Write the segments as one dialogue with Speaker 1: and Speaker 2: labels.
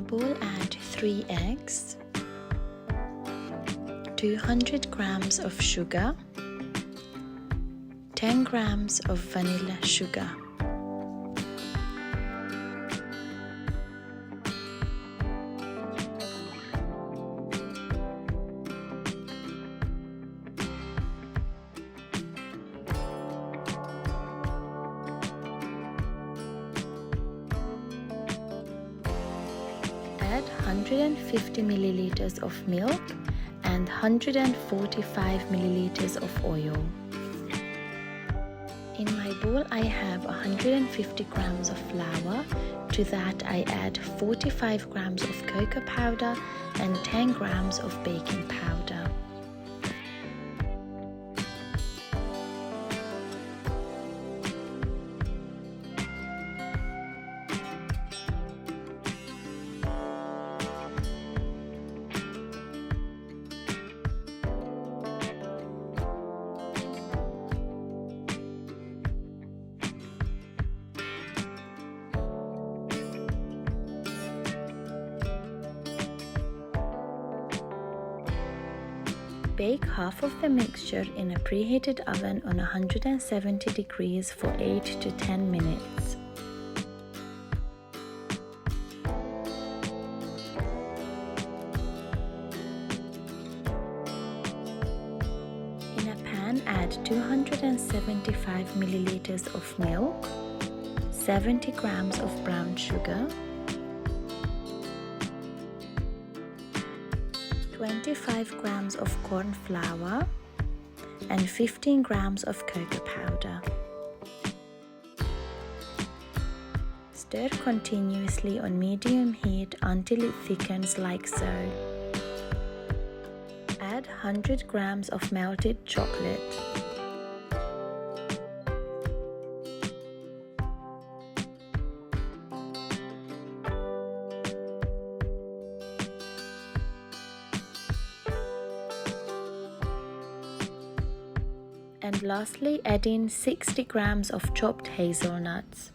Speaker 1: bowl, add 3 eggs, 200 grams of sugar, 10 grams of vanilla sugar. Add 150 milliliters of milk and 145 milliliters of oil. In my bowl I have 150 grams of flour. To that I add 45 grams of cocoa powder and 10 grams of baking powder. Bake half of the mixture in a preheated oven on 170 degrees for 8 to 10 minutes. In a pan, add 275 milliliters of milk, 70 grams of brown sugar, 25 grams of corn flour and 15 grams of cocoa powder. Stir continuously on medium heat until it thickens like so. Add 100 grams of melted chocolate. And lastly, add in 60 grams of chopped hazelnuts.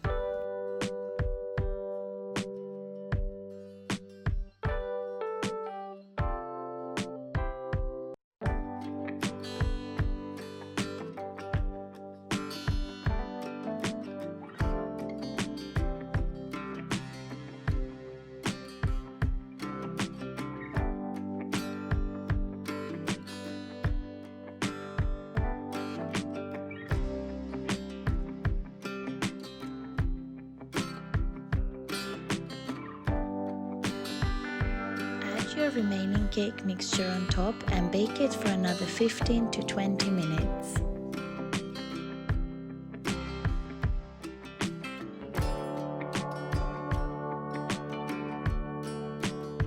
Speaker 1: Your remaining cake mixture on top and bake it for another 15 to 20 minutes.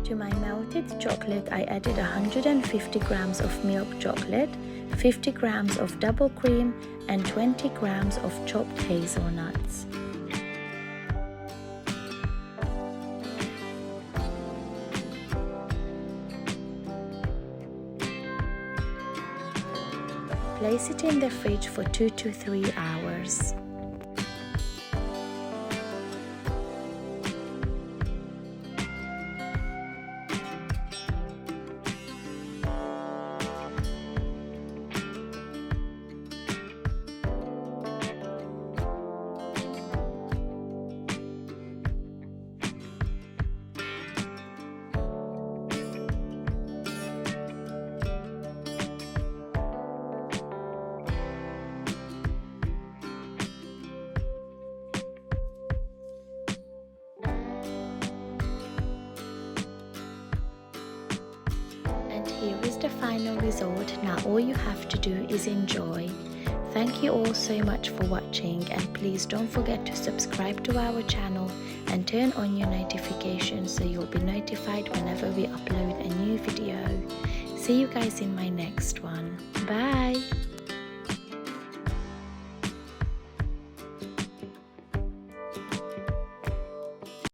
Speaker 1: To my melted chocolate, I added 150 grams of milk chocolate, 50 grams of double cream and 20 grams of chopped hazelnuts. Place it in the fridge for 2 to 3 hours. Here is the final result. Now all you have to do is enjoy. Thank you all so much for watching, and please don't forget to subscribe to our channel and turn on your notifications so you'll be notified whenever we upload a new video. See you guys in my next one. Bye!